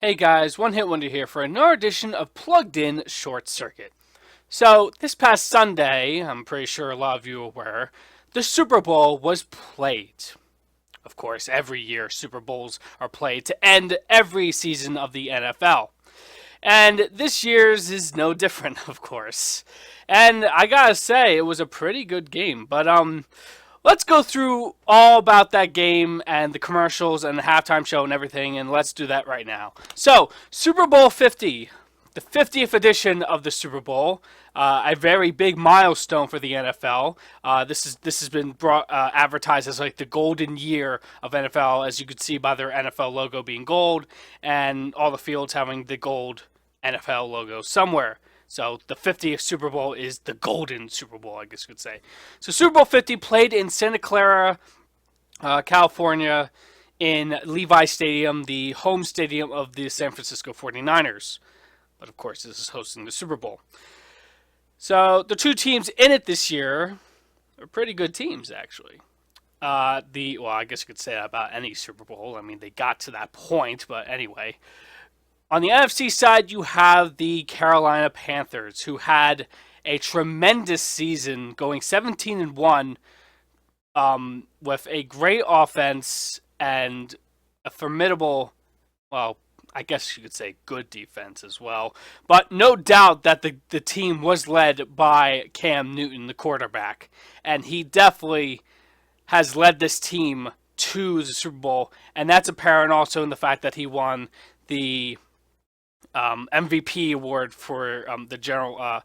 Hey guys, One Hit Wonder here for another edition of Plugged In Short Circuit. So, this past Sunday, I'm pretty sure a lot of you are aware, the Super Bowl was played. Of course, every year Super Bowls are played to end every season of the NFL. And this year's is no different, of course. And I gotta say, it was a pretty good game. But let's go through all about that game and the commercials and the halftime show and everything, and let's do that right now. So, Super Bowl 50, the 50th edition of the Super Bowl, a very big milestone for the NFL. This has been advertised as like the golden year of NFL, as you could see by their NFL logo being gold and all the fields having the gold NFL logo somewhere. So the 50th Super Bowl is the golden Super Bowl, I guess you could say. So Super Bowl 50 played in Santa Clara, California, in Levi Stadium, the home stadium of the San Francisco 49ers. But of course, this is hosting the Super Bowl. So the two teams in it this year are pretty good teams, actually. I guess you could say that about any Super Bowl. I mean, they got to that point, but anyway. On the NFC side, you have the Carolina Panthers, who had a tremendous season, going 17-1, with a great offense and a formidable, well, I guess you could say good defense as well. But no doubt that the team was led by Cam Newton, the quarterback, and he definitely has led this team to the Super Bowl, and that's apparent also in the fact that he won the MVP award for the general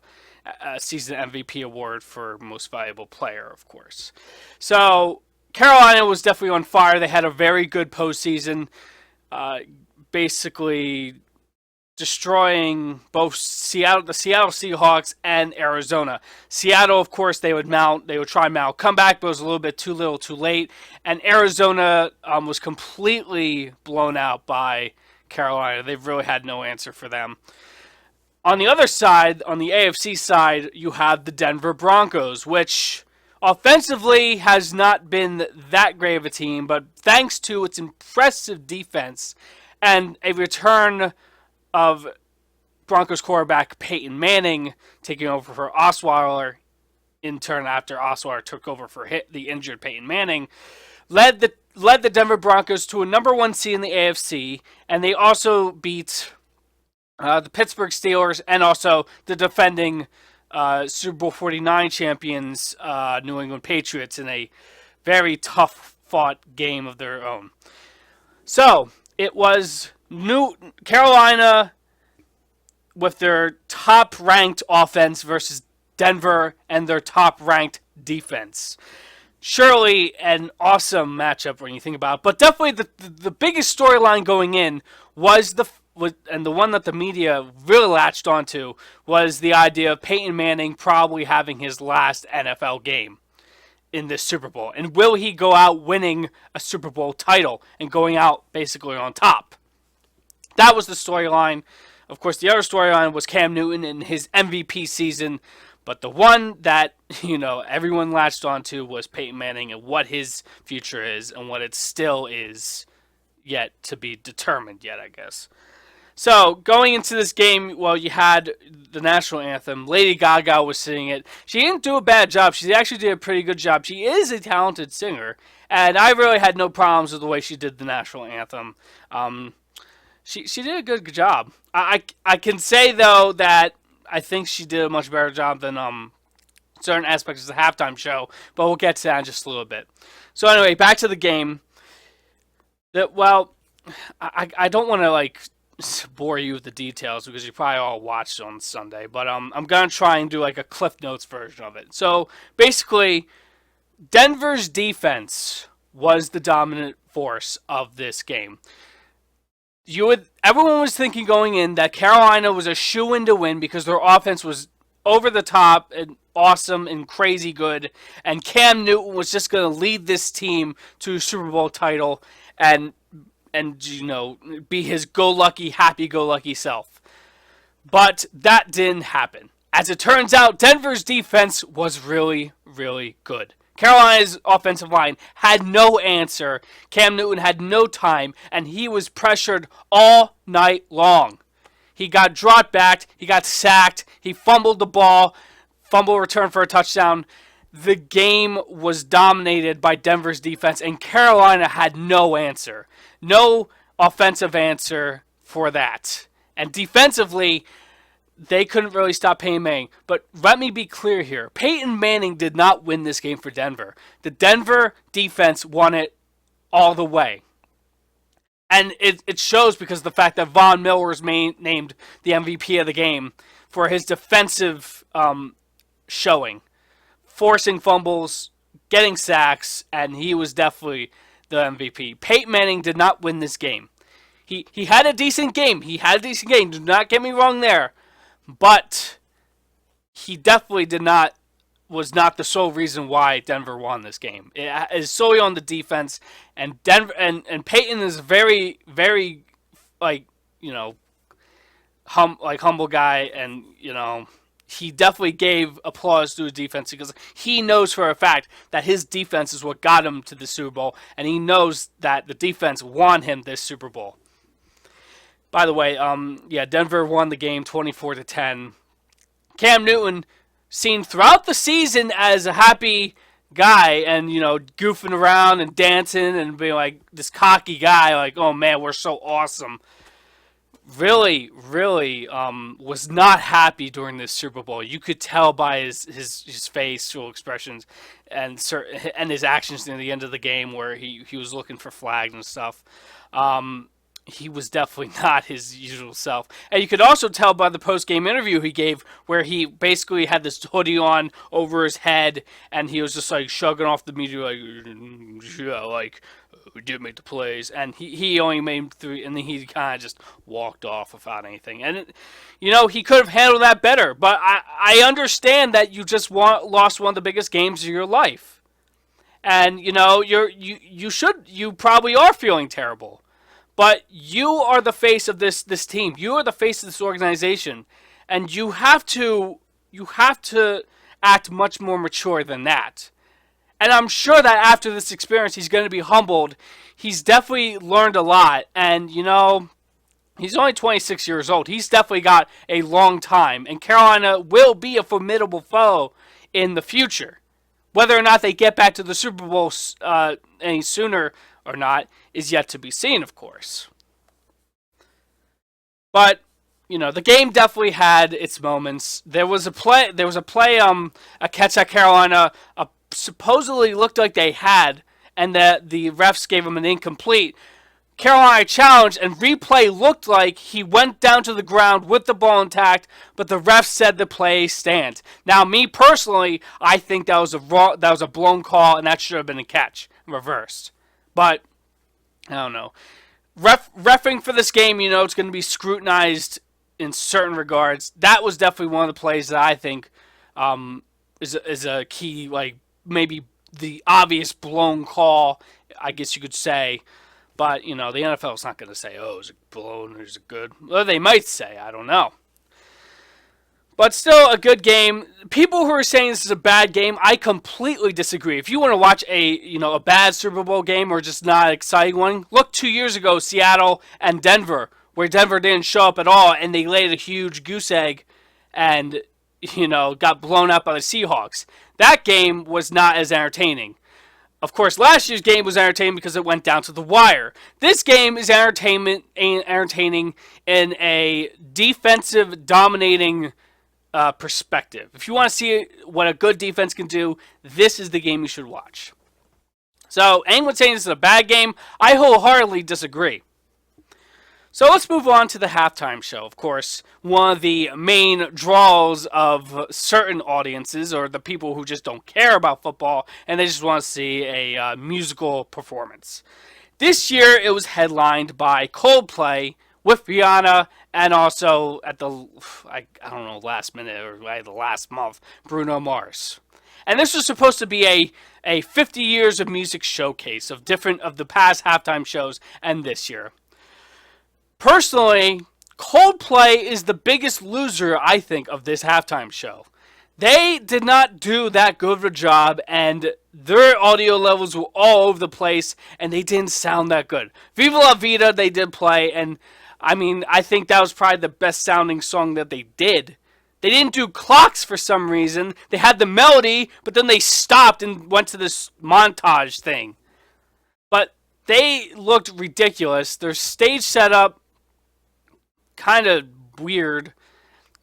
season MVP award for most valuable player, of course. So Carolina was definitely on fire. They had a very good postseason, basically destroying both the Seattle Seahawks and Arizona. Seattle, of course, they would try mount comeback, but it was a little bit too little, too late. And Arizona was completely blown out by Carolina. They've really had no answer for them. On the other side, on the AFC side, you have the Denver Broncos, which offensively has not been that great of a team, but thanks to its impressive defense and a return of Broncos quarterback Peyton Manning taking over for Osweiler, in turn after Osweiler took over for the injured Peyton Manning, led the Denver Broncos to a number one seed in the AFC, and they also beat the Pittsburgh Steelers and also the defending Super Bowl 49 champions, New England Patriots, in a very tough-fought game of their own. So, it was Carolina with their top-ranked offense versus Denver and their top-ranked defense. Surely an awesome matchup when you think about it. But definitely the biggest storyline going in was and the one that the media really latched onto was the idea of Peyton Manning probably having his last NFL game in this Super Bowl. And will he go out winning a Super Bowl title and going out basically on top? That was the storyline. Of course, the other storyline was Cam Newton and his MVP season. But the one that, everyone latched onto was Peyton Manning and what his future is and what it still is yet to be determined yet, I guess. So, going into this game, well, you had the national anthem. Lady Gaga was singing it. She didn't do a bad job. She actually did a pretty good job. She is a talented singer, and I really had no problems with the way she did the national anthem. She did a good job. I can say, though, that I think she did a much better job than certain aspects of the halftime show, but we'll get to that in just a little bit. So anyway, back to the game. I don't want to bore you with the details because you probably all watched on Sunday, but I'm gonna try and do a Cliff Notes version of it. So basically, Denver's defense was the dominant force of this game. Everyone was thinking going in that Carolina was a shoo-in to win because their offense was over the top and awesome and crazy good, and Cam Newton was just going to lead this team to a Super Bowl title and be his go-lucky, happy-go-lucky self. But that didn't happen. As it turns out, Denver's defense was really, really good. Carolina's offensive line had no answer. Cam Newton had no time, and he was pressured all night long. He got dropped back, he got sacked, he fumbled the ball, fumble return for a touchdown. The game was dominated by Denver's defense, and Carolina had no answer. No offensive answer for that. And defensively, they couldn't really stop Peyton Manning. But let me be clear here. Peyton Manning did not win this game for Denver. The Denver defense won it all the way. And it shows because of the fact that Von Miller was named the MVP of the game for his defensive showing. Forcing fumbles, getting sacks, and he was definitely the MVP. Peyton Manning did not win this game. He had a decent game. Do not get me wrong there. But he definitely was not the sole reason why Denver won this game. It is solely on the defense, and Denver and Peyton is very, very humble guy, and he definitely gave applause to his defense because he knows for a fact that his defense is what got him to the Super Bowl, and he knows that the defense won him this Super Bowl. By the way, Denver won the game 24-10. Cam Newton, seen throughout the season as a happy guy and, goofing around and dancing and being like this cocky guy, like, oh man, we're so awesome. Really, really was not happy during this Super Bowl. You could tell by his facial expressions and his actions near the end of the game where he was looking for flags and stuff. He was definitely not his usual self. And you could also tell by the post-game interview he gave where he basically had this hoodie on over his head and he was just like shrugging off the media like, we did make the plays. And he only made 3, and then he kind of just walked off without anything. And, he could have handled that better. But I understand that you just lost one of the biggest games of your life. And, you probably are feeling terrible. But you are the face of this team. You are the face of this organization, and you have to act much more mature than that. And I'm sure that after this experience, he's going to be humbled. He's definitely learned a lot, and he's only 26 years old. He's definitely got a long time, and Carolina will be a formidable foe in the future. Whether or not they get back to the Super Bowl any sooner or not is yet to be seen, of course. But the game definitely had its moments. There was a play, a catch that Carolina supposedly looked like they had, and that the refs gave him an incomplete. Carolina challenged, and replay looked like he went down to the ground with the ball intact, but the refs said the play stands. Now, me personally, I think that was a blown call, and that should have been a catch, reversed. But I don't know. Reffing for this game, it's going to be scrutinized in certain regards. That was definitely one of the plays that I think is a key, like maybe the obvious blown call, I guess you could say. But, the NFL is not going to say, oh, is it blown or is it good? Well, they might say, I don't know. But still a good game. People who are saying this is a bad game, I completely disagree. If you want to watch a bad Super Bowl game or just not an exciting one, look 2 years ago, Seattle and Denver, where Denver didn't show up at all and they laid a huge goose egg and, got blown out by the Seahawks. That game was not as entertaining. Of course, last year's game was entertaining because it went down to the wire. This game is entertaining in a defensive dominating perspective. If you want to see what a good defense can do, this is the game you should watch. So, anyone saying this is a bad game, I wholeheartedly disagree. So let's move on to the halftime show. Of course, one of the main draws of certain audiences, or the people who just don't care about football, and they just want to see a musical performance. This year, it was headlined by Coldplay with Rihanna, and also at the, last minute or the last month, Bruno Mars. And this was supposed to be a 50 years of music showcase of the past halftime shows and this year. Personally, Coldplay is the biggest loser, I think, of this halftime show. They did not do that good of a job, and their audio levels were all over the place, and they didn't sound that good. Viva La Vida, they did play, and I mean, I think that was probably the best sounding song that they did. They didn't do clocks for some reason. They had the melody, but then they stopped and went to this montage thing. But they looked ridiculous. Their stage setup, kind of weird.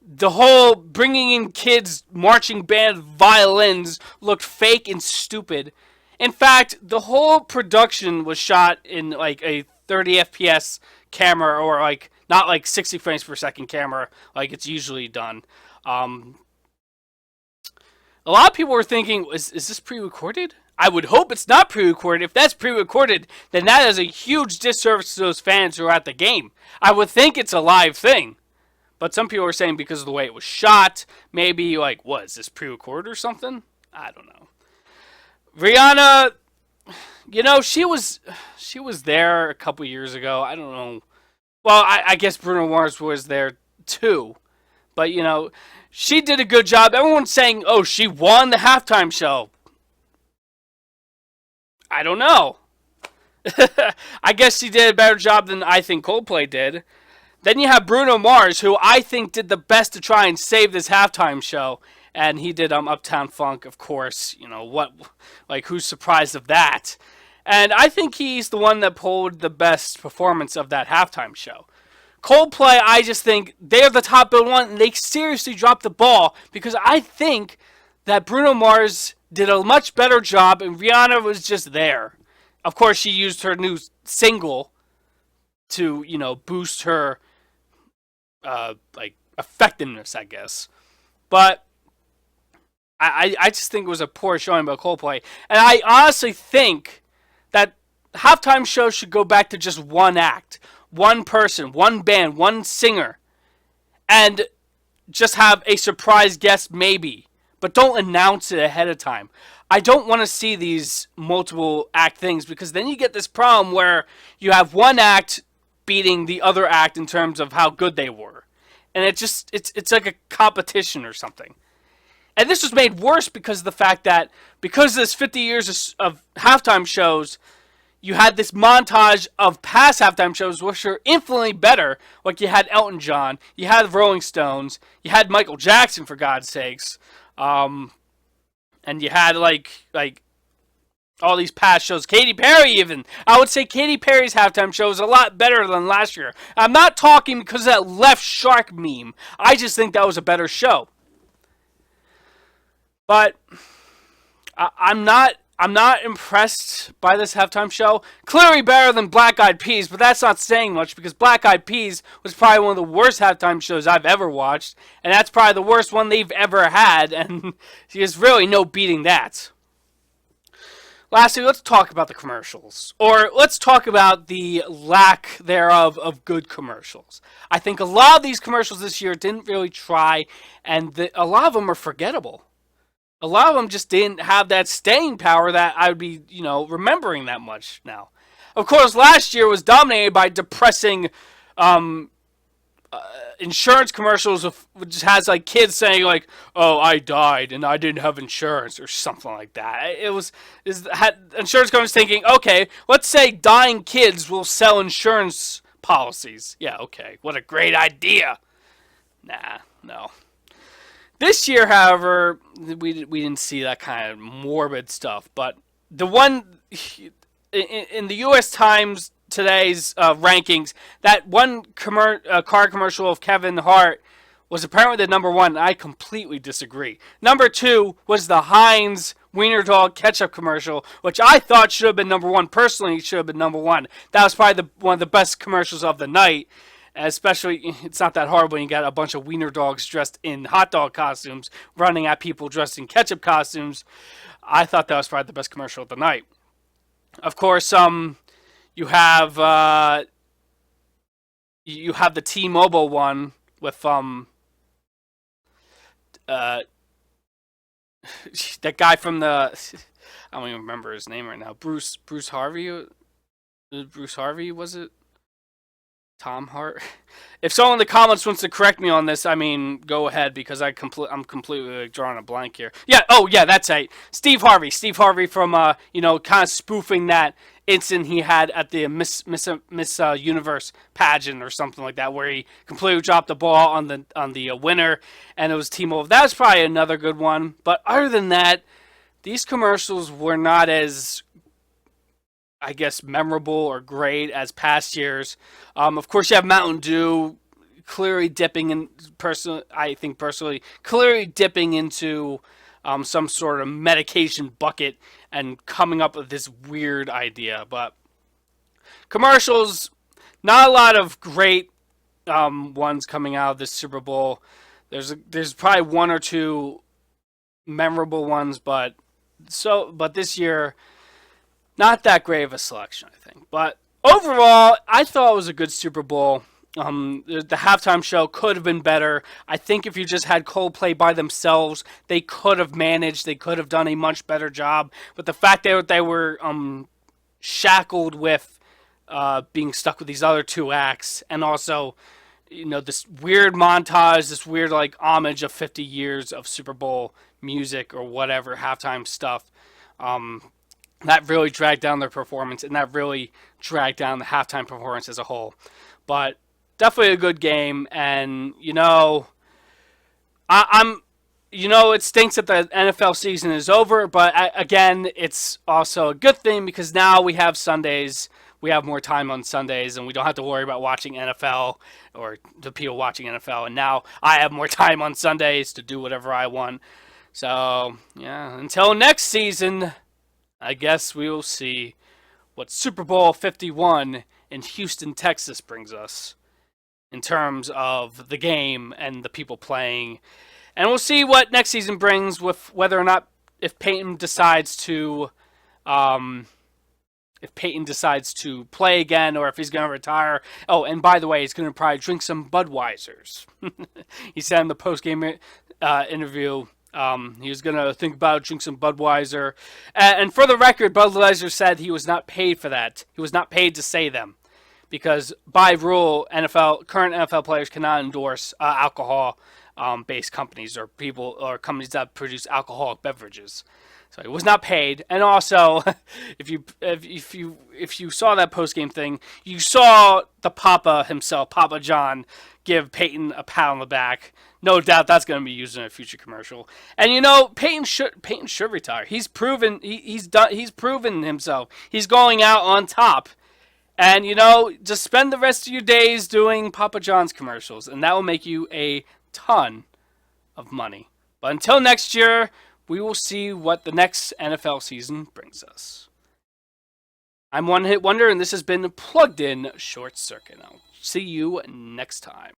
The whole bringing in kids marching band violins looked fake and stupid. In fact, the whole production was shot in like a 30 FPS camera, or like not like 60 frames per second camera like it's usually done. Um, a lot of people were thinking, is this pre-recorded? I would hope it's not pre-recorded. If that's pre-recorded, then that is a huge disservice to those fans who are at the game. I would think it's a live thing. But some people were saying because of the way it was shot, maybe like, what, is this pre-recorded or something? I don't know. Rihanna, she was there a couple years ago. I don't know. Well, I guess Bruno Mars was there too. But, she did a good job. Everyone's saying, oh, she won the halftime show. I don't know. I guess she did a better job than I think Coldplay did. Then you have Bruno Mars, who I think did the best to try and save this halftime show. And he did Uptown Funk, of course. Who's surprised of that? And I think he's the one that pulled the best performance of that halftime show. Coldplay, I just think they're the top billed one, and they seriously dropped the ball because I think that Bruno Mars did a much better job, and Rihanna was just there. Of course, she used her new single to, boost her, effectiveness, I guess. But I just think it was a poor showing by Coldplay. And I honestly think that halftime shows should go back to just one act, one person, one band, one singer, and just have a surprise guest maybe. But don't announce it ahead of time. I don't want to see these multiple act things because then you get this problem where you have one act beating the other act in terms of how good they were. And it's like a competition or something. And this was made worse because of the fact that because of this 50 years of halftime shows, you had this montage of past halftime shows which are infinitely better. Like you had Elton John, you had the Rolling Stones, you had Michael Jackson for God's sakes, and you had like all these past shows. Katy Perry even. I would say Katy Perry's halftime show is a lot better than last year. I'm not talking because of that left shark meme. I just think that was a better show. But I'm not impressed by this halftime show. Clearly better than Black Eyed Peas, but that's not saying much because Black Eyed Peas was probably one of the worst halftime shows I've ever watched, and that's probably the worst one they've ever had, and there's really no beating that. Lastly, let's talk about the commercials. Or let's talk about the lack thereof of good commercials. I think a lot of these commercials this year didn't really try, and a lot of them are forgettable. A lot of them just didn't have that staying power that I would be, remembering that much now. Of course, last year was dominated by depressing insurance commercials, which has like kids saying like, "Oh, I died and I didn't have insurance" or something like that. Had insurance companies thinking, "Okay, let's say dying kids will sell insurance policies." Yeah, okay, what a great idea. Nah, no. This year, however, we didn't see that kind of morbid stuff. But the one in the U.S. Times today's rankings, that one car commercial of Kevin Hart was apparently the number one. I completely disagree. Number two was the Heinz Wiener Dog ketchup commercial, which I thought should have been number one. Personally, it should have been number one. That was probably one of the best commercials of the night. Especially, it's not that hard when you got a bunch of wiener dogs dressed in hot dog costumes running at people dressed in ketchup costumes. I thought that was probably the best commercial of the night. Of course, you have the T-Mobile one with that guy from the I don't even remember his name right now. Bruce Harvey. Bruce Harvey, was it? Tom Hart. If someone in the comments wants to correct me on this, I mean, go ahead because I'm completely like, drawing a blank here. Yeah, oh yeah, that's right. Steve Harvey. Steve Harvey from kind of spoofing that incident he had at the Miss Universe pageant or something like that, where he completely dropped the ball on the winner, and it was T-Mobile. That was probably another good one. But other than that, these commercials were not as, I guess, memorable or great as past years. Of course, you have Mountain Dew clearly dipping in, clearly dipping into some sort of medication bucket and coming up with this weird idea. But commercials, not a lot of great ones coming out of this Super Bowl. There's probably one or two memorable ones, but this year, not that great of a selection, I think. But overall, I thought it was a good Super Bowl. The halftime show could have been better. I think if you just had Coldplay by themselves, they could have managed. They could have done a much better job. But the fact that they were shackled with being stuck with these other two acts, and also, this weird montage, this weird like homage of 50 years of Super Bowl music or whatever halftime stuff. That really dragged down their performance, and that really dragged down the halftime performance as a whole. But definitely a good game, and it stinks that the NFL season is over, but again, it's also a good thing because now we have Sundays. We have more time on Sundays, and we don't have to worry about watching NFL or the people watching NFL. And now I have more time on Sundays to do whatever I want. So, yeah, until next season, I guess we will see what Super Bowl 51 in Houston, Texas brings us in terms of the game and the people playing. And we'll see what next season brings with whether or not if Peyton decides to play again or if he's going to retire. Oh, and by the way, he's going to probably drink some Budweisers. He said in the post-game interview he was going to think about drink some Budweiser. And for the record, Budweiser said he was not paid for that. He was not paid to say them. Because by rule, current NFL players cannot endorse alcohol-based companies or companies that produce alcoholic beverages. So he was not paid. And also, if you saw that post-game thing, you saw the Papa himself, Papa John, give Peyton a pat on the back. No doubt that's going to be used in a future commercial. And Peyton should retire. He's proven he's proven himself. He's going out on top. And just spend the rest of your days doing Papa John's commercials, and that will make you a ton of money. But until next year, we will see what the next NFL season brings us. I'm One Hit Wonder, and this has been Plugged In Short Circuit. I'll see you next time.